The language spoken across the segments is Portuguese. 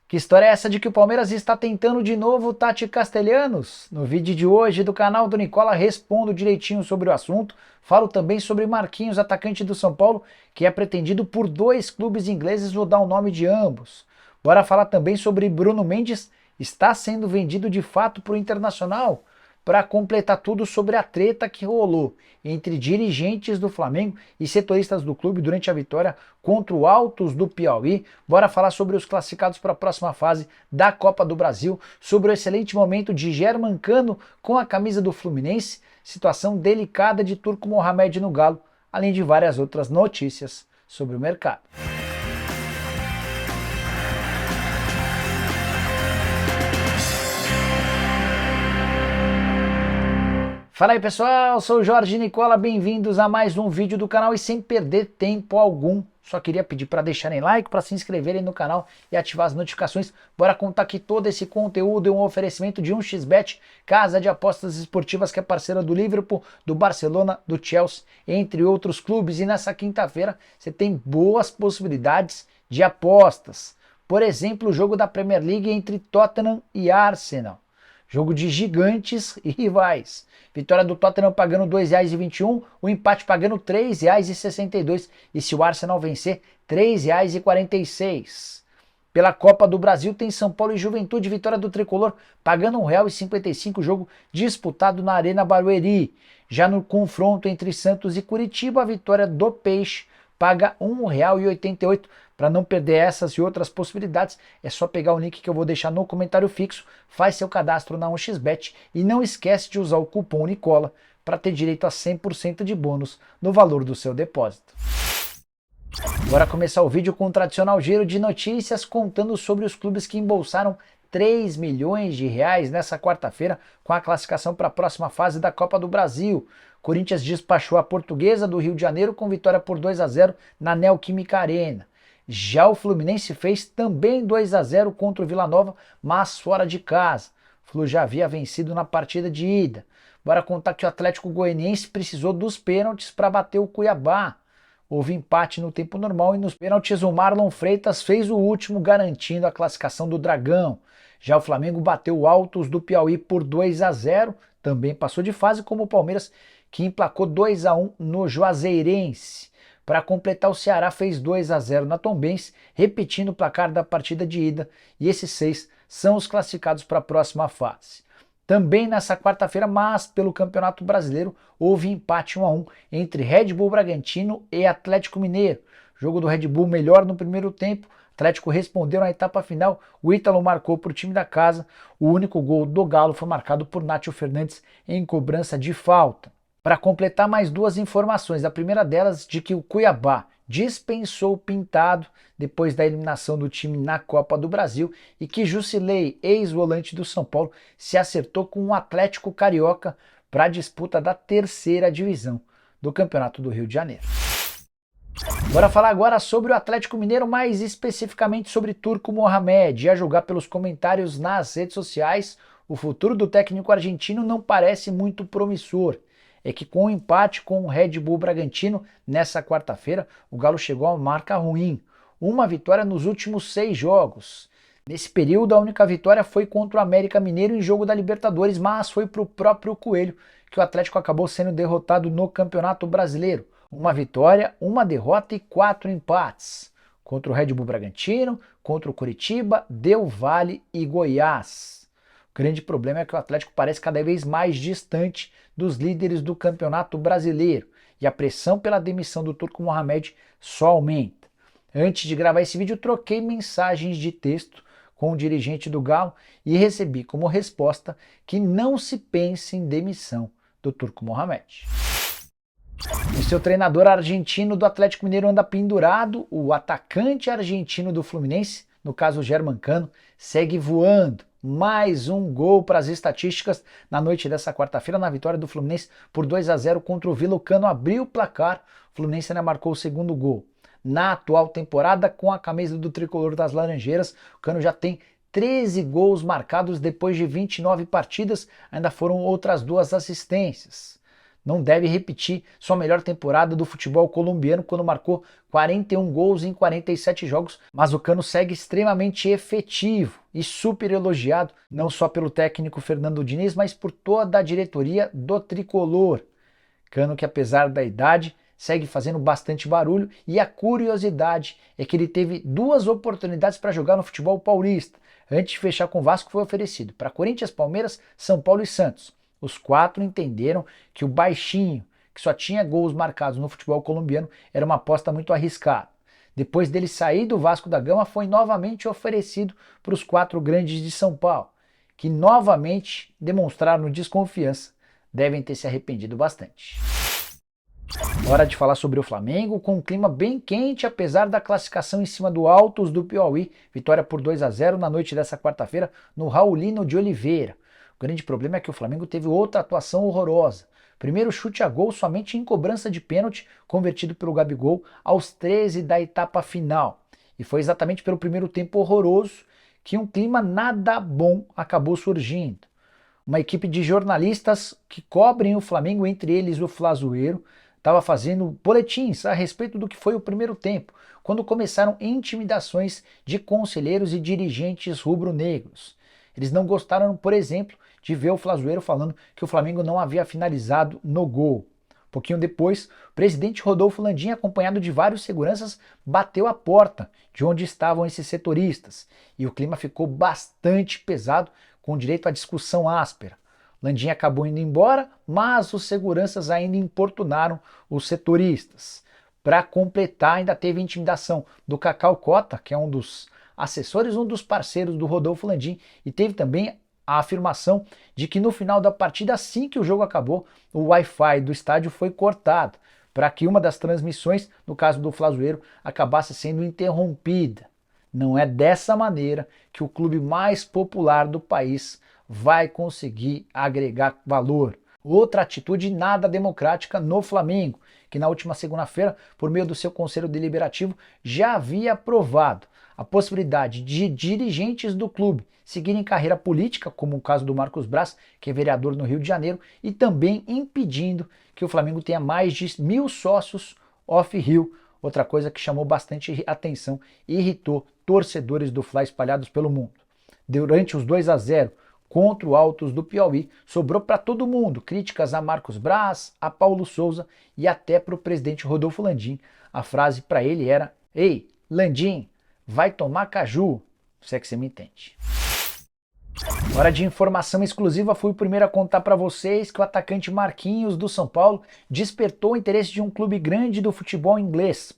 Que história é essa de que o Palmeiras está tentando de novo o Tati Castelhanos? No vídeo de hoje do canal do Nicola respondo direitinho sobre o assunto. Falo também sobre Marquinhos, atacante do São Paulo, que é pretendido por 2 clubes ingleses, vou dar o nome de ambos. Bora falar também sobre Bruno Mendes, está sendo vendido de fato para o Internacional? Para completar tudo sobre a treta que rolou entre dirigentes do Flamengo e setoristas do clube durante a vitória contra o Altos do Piauí. Bora falar sobre os classificados para a próxima fase da Copa do Brasil, sobre o excelente momento de Germancano com a camisa do Fluminense, situação delicada de Turco Mohamed no Galo, além de várias outras notícias sobre o mercado. Fala aí pessoal, sou o Jorge Nicola, bem-vindos a mais um vídeo do canal e sem perder tempo algum, só queria pedir para deixarem like, para se inscreverem no canal e ativar as notificações. Bora contar que todo esse conteúdo é um oferecimento de 1xBet, casa de apostas esportivas que é parceira do Liverpool, do Barcelona, do Chelsea, entre outros clubes. E nessa quinta-feira você tem boas possibilidades de apostas. Por exemplo, o jogo da Premier League entre Tottenham e Arsenal. Jogo de gigantes e rivais. Vitória do Tottenham pagando R$ 2,21, o empate pagando R$ 3,62 e se o Arsenal vencer, R$ 3,46. Pela Copa do Brasil tem São Paulo e Juventude, vitória do Tricolor pagando R$ 1,55, jogo disputado na Arena Barueri. Já no confronto entre Santos e Curitiba, a vitória do Peixe paga R$ 1,88. Para não perder essas e outras possibilidades, é só pegar o link que eu vou deixar no comentário fixo, faz seu cadastro na 1xBet e não esquece de usar o cupom Nicola para ter direito a 100% de bônus no valor do seu depósito. Bora começar o vídeo com o tradicional giro de notícias contando sobre os clubes que embolsaram 3 milhões de reais nessa quarta-feira com a classificação para a próxima fase da Copa do Brasil. Corinthians despachou a Portuguesa do Rio de Janeiro com vitória por 2-0 na Neoquímica Arena. Já o Fluminense fez também 2-0 contra o Vila Nova, mas fora de casa. O Flu já havia vencido na partida de ida. Bora contar que o Atlético Goianiense precisou dos pênaltis para bater o Cuiabá. Houve empate no tempo normal e nos pênaltis o Marlon Freitas fez o último, garantindo a classificação do Dragão. Já o Flamengo bateu o Altos do Piauí por 2-0, também passou de fase, como o Palmeiras, que emplacou 2-1 no Juazeirense. Para completar, o Ceará fez 2-0 na Tombense, repetindo o placar da partida de ida, e esses 6 são os classificados para a próxima fase. Também nessa quarta-feira, mas pelo Campeonato Brasileiro, houve empate 1-1 entre Red Bull Bragantino e Atlético Mineiro. Jogo do Red Bull melhor no primeiro tempo, Atlético respondeu na etapa final, o Ítalo marcou para o time da casa, o único gol do Galo foi marcado por Nátio Fernandes em cobrança de falta. Para completar, mais 2 informações, a primeira delas de que o Cuiabá dispensou o Pintado depois da eliminação do time na Copa do Brasil e que Jusilei, ex-volante do São Paulo, se acertou com o Atlético Carioca para a disputa da 3ª divisão do Campeonato do Rio de Janeiro. Bora falar agora sobre o Atlético Mineiro, mais especificamente sobre Turco Mohamed. A julgar pelos comentários nas redes sociais, o futuro do técnico argentino não parece muito promissor. É que com o empate com o Red Bull Bragantino nessa quarta-feira, o Galo chegou a uma marca ruim. Uma vitória nos últimos 6 jogos. Nesse período, a única vitória foi contra o América Mineiro em jogo da Libertadores, mas foi para o próprio Coelho que o Atlético acabou sendo derrotado no Campeonato Brasileiro. Uma vitória, uma derrota e 4 empates. Contra o Red Bull Bragantino, contra o Curitiba, Del Valle e Goiás. O grande problema é que o Atlético parece cada vez mais distante dos líderes do Campeonato Brasileiro e a pressão pela demissão do Turco Mohamed só aumenta. Antes de gravar esse vídeo, troquei mensagens de texto com o dirigente do Galo e recebi como resposta que não se pense em demissão do Turco Mohamed. O seu treinador argentino do Atlético Mineiro anda pendurado, o atacante argentino do Fluminense, no caso o Germancano, segue voando. Mais um gol para as estatísticas na noite dessa quarta-feira na vitória do Fluminense por 2-0 contra o Vila. O Cano abriu o placar, o Fluminense ainda marcou o segundo gol. Na atual temporada, com a camisa do tricolor das Laranjeiras, o Cano já tem 13 gols marcados depois de 29 partidas, ainda foram outras 2 assistências. não deve repetir sua melhor temporada do futebol colombiano, quando marcou 41 gols em 47 jogos, mas o Cano segue extremamente efetivo e super elogiado, não só pelo técnico Fernando Diniz, mas por toda a diretoria do tricolor. Cano, que apesar da idade, segue fazendo bastante barulho, e a curiosidade é que ele teve 2 oportunidades para jogar no futebol paulista. Antes de fechar com o Vasco, foi oferecido para Corinthians, Palmeiras, São Paulo e Santos. Os 4 entenderam que o baixinho, que só tinha gols marcados no futebol colombiano, era uma aposta muito arriscada. Depois dele sair do Vasco da Gama, foi novamente oferecido para os 4 grandes de São Paulo, que novamente demonstraram desconfiança. Devem ter se arrependido bastante. Hora de falar sobre o Flamengo, com um clima bem quente, apesar da classificação em cima do Altos do Piauí. Vitória por 2-0 na noite dessa quarta-feira no Raulino de Oliveira. O grande problema é que o Flamengo teve outra atuação horrorosa. Primeiro chute a gol somente em cobrança de pênalti, convertido pelo Gabigol aos 13 da etapa final. E foi exatamente pelo primeiro tempo horroroso que um clima nada bom acabou surgindo. Uma equipe de jornalistas que cobrem o Flamengo, entre eles o Flazoeiro, estava fazendo boletins a respeito do que foi o primeiro tempo, quando começaram intimidações de conselheiros e dirigentes rubro-negros. Eles não gostaram, por exemplo, de ver o Flazoeiro falando que o Flamengo não havia finalizado no gol. Pouquinho depois, o presidente Rodolfo Landim, acompanhado de vários seguranças, bateu a porta de onde estavam esses setoristas, e o clima ficou bastante pesado, com direito a discussão áspera. Landim acabou indo embora, mas os seguranças ainda importunaram os setoristas. Para completar, ainda teve intimidação do Cacau Cota, que é um dos assessores, um dos parceiros do Rodolfo Landim, e teve também a afirmação de que no final da partida, assim que o jogo acabou, o Wi-Fi do estádio foi cortado, para que uma das transmissões, no caso do Flazoeiro, acabasse sendo interrompida. Não é dessa maneira que o clube mais popular do país vai conseguir agregar valor. Outra atitude nada democrática no Flamengo, que na última segunda-feira, por meio do seu Conselho Deliberativo, já havia aprovado a possibilidade de dirigentes do clube seguirem carreira política, como o caso do Marcos Braz, que é vereador no Rio de Janeiro, e também impedindo que o Flamengo tenha mais de 1.000 sócios off-Rio. Outra coisa que chamou bastante atenção e irritou torcedores do Fla espalhados pelo mundo. Durante os 2-0 contra o Altos do Piauí, sobrou para todo mundo críticas a Marcos Braz, a Paulo Souza e até para o presidente Rodolfo Landim. A frase para ele era: "Ei, Landim, vai tomar caju", se é que você me entende. Hora de informação exclusiva, fui o primeiro a contar para vocês que o atacante Marquinhos do São Paulo despertou o interesse de um clube grande do futebol inglês.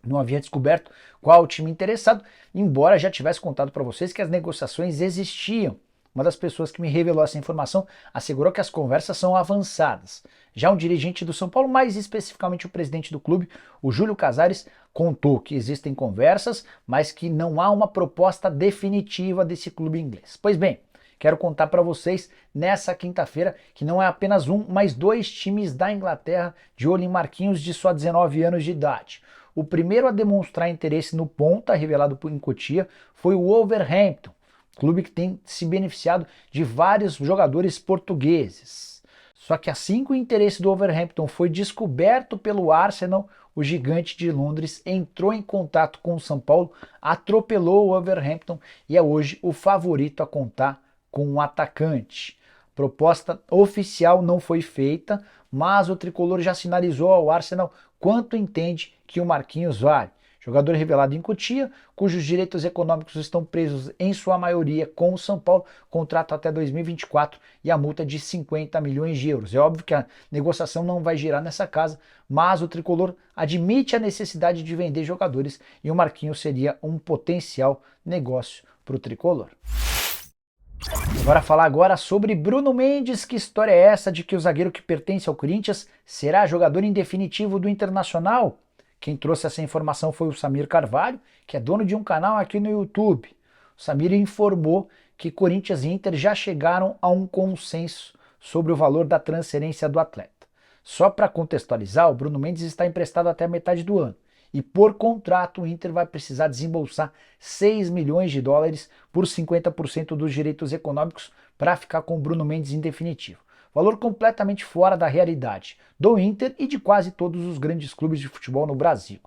Não havia descoberto qual o time interessado, embora já tivesse contado para vocês que as negociações existiam. Uma das pessoas que me revelou essa informação assegurou que as conversas são avançadas. Já um dirigente do São Paulo, mais especificamente o presidente do clube, o Júlio Casares, contou que existem conversas, mas que não há uma proposta definitiva desse clube inglês. Pois bem, quero contar para vocês nessa quinta-feira que não é apenas um, mas 2 times da Inglaterra de olho em Marquinhos, de só 19 anos de idade. O primeiro a demonstrar interesse no ponta, revelado em Cotia, foi o Wolverhampton, clube que tem se beneficiado de vários jogadores portugueses. Só que assim que o interesse do Wolverhampton foi descoberto pelo Arsenal, o gigante de Londres entrou em contato com o São Paulo, atropelou o Wolverhampton e é hoje o favorito a contar com um atacante. Proposta oficial não foi feita, mas o tricolor já sinalizou ao Arsenal quanto entende que o Marquinhos vale. Jogador revelado em Cotia, cujos direitos econômicos estão presos em sua maioria com o São Paulo, contrato até 2024 e a multa de 50 milhões de euros. É óbvio que a negociação não vai girar nessa casa, mas o tricolor admite a necessidade de vender jogadores e o Marquinhos seria um potencial negócio para o tricolor. Bora falar agora sobre Bruno Mendes. Que história é essa de que o zagueiro que pertence ao Corinthians será jogador em definitivo do Internacional? Quem trouxe essa informação foi o Samir Carvalho, que é dono de um canal aqui no YouTube. O Samir informou que Corinthians e Inter já chegaram a um consenso sobre o valor da transferência do atleta. Só para contextualizar, o Bruno Mendes está emprestado até a metade do ano. E por contrato o Inter vai precisar desembolsar 6 milhões de dólares por 50% dos direitos econômicos para ficar com o Bruno Mendes em definitivo. valor completamente fora da realidade do Inter e de quase todos os grandes clubes de futebol no Brasil.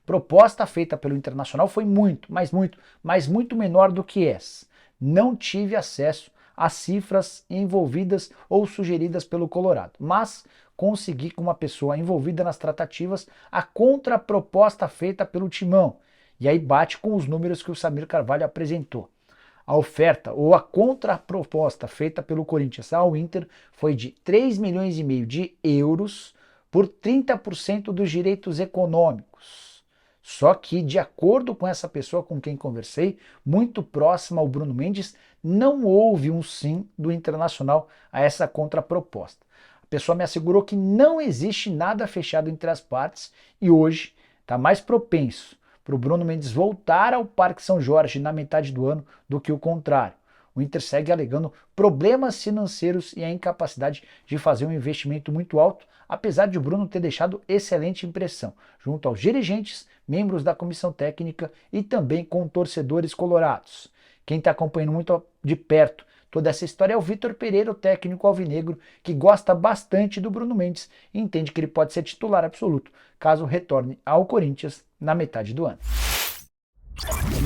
Proposta feita pelo Internacional foi muito, mas muito menor do que essa. Não tive acesso às cifras envolvidas ou sugeridas pelo Colorado, mas consegui com uma pessoa envolvida nas tratativas a contraproposta feita pelo Timão, e aí bate com os números que o Samir Carvalho apresentou. A oferta ou a contraproposta feita pelo Corinthians ao Inter foi de 3,5 milhões de euros por 30% dos direitos econômicos. Só que, de acordo com essa pessoa com quem conversei, muito próxima ao Bruno Mendes, não houve um sim do Internacional a essa contraproposta. A pessoa me assegurou que não existe nada fechado entre as partes e hoje está mais propenso para o Bruno Mendes voltar ao Parque São Jorge na metade do ano do que o contrário. O Inter segue alegando problemas financeiros e a incapacidade de fazer um investimento muito alto, apesar de o Bruno ter deixado excelente impressão, junto aos dirigentes, membros da comissão técnica e também com torcedores colorados. Quem está acompanhando muito de perto toda essa história é o Vitor Pereira, o técnico alvinegro, que gosta bastante do Bruno Mendes e entende que ele pode ser titular absoluto, caso retorne ao Corinthians na metade do ano.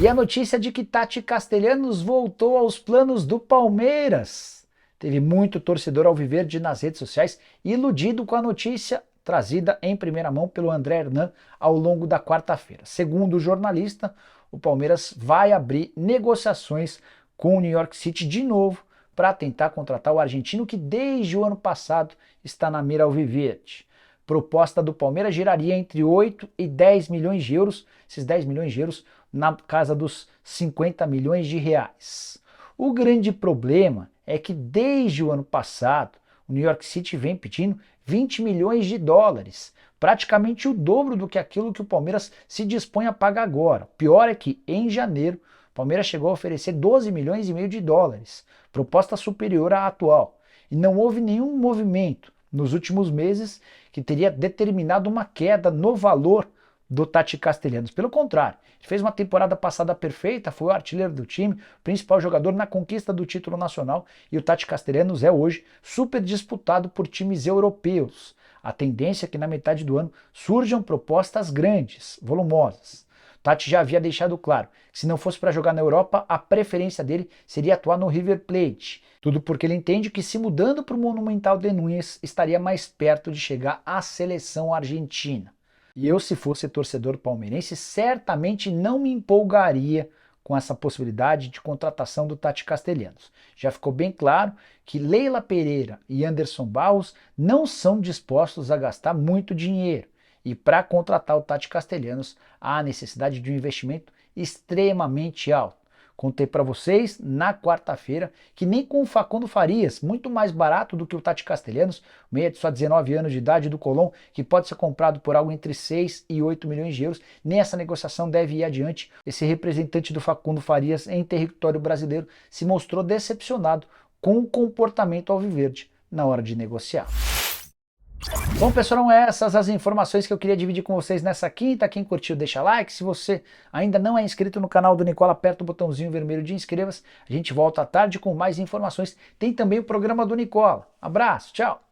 E a notícia de que Tati Castelhanos voltou aos planos do Palmeiras. Teve muito torcedor alviverde nas redes sociais iludido com a notícia trazida em primeira mão pelo André Hernan ao longo da quarta-feira. Segundo o jornalista, o Palmeiras vai abrir negociações com o New York City de novo para tentar contratar o argentino que desde o ano passado está na mira alviverde. Proposta do Palmeiras giraria entre 8 e 10 milhões de euros, esses 10 milhões de euros na casa dos 50 milhões de reais. O grande problema é que desde o ano passado o New York City vem pedindo 20 milhões de dólares, praticamente o dobro do que aquilo que o Palmeiras se dispõe a pagar agora. O pior é que em janeiro o Palmeiras chegou a oferecer 12 milhões e meio de dólares, proposta superior à atual, e não houve nenhum movimento nos últimos meses que teria determinado uma queda no valor do Tati Castelhanos. Pelo contrário, ele fez uma temporada passada perfeita, foi o artilheiro do time, principal jogador na conquista do título nacional, e o Tati Castelhanos é hoje super disputado por times europeus. A tendência é que na metade do ano surjam propostas grandes, volumosas. Tati já havia deixado claro que se não fosse para jogar na Europa, a preferência dele seria atuar no River Plate. Tudo porque ele entende que se mudando para o Monumental de Núñez, estaria mais perto de chegar à seleção argentina. E eu, se fosse torcedor palmeirense, certamente não me empolgaria com essa possibilidade de contratação do Tati Castelhanos. Já ficou bem claro que Leila Pereira e Anderson Barros não são dispostos a gastar muito dinheiro. E para contratar o Tati Castelhanos, há necessidade de um investimento extremamente alto. Contei para vocês na quarta-feira que nem com o Facundo Farias, muito mais barato do que o Tati Castelhanos, meia de só 19 anos de idade do Colón, que pode ser comprado por algo entre 6 e 8 milhões de euros, nem essa negociação deve ir adiante. Esse representante do Facundo Farias em território brasileiro se mostrou decepcionado com o comportamento alviverde na hora de negociar. Bom, pessoal, eram essas as informações que eu queria dividir com vocês nessa quinta. Quem curtiu, deixa like. Se você ainda não é inscrito no canal do Nicola, aperta o botãozinho vermelho de inscreva-se. A gente volta à tarde com mais informações. Tem também o programa do Nicola. Abraço, tchau!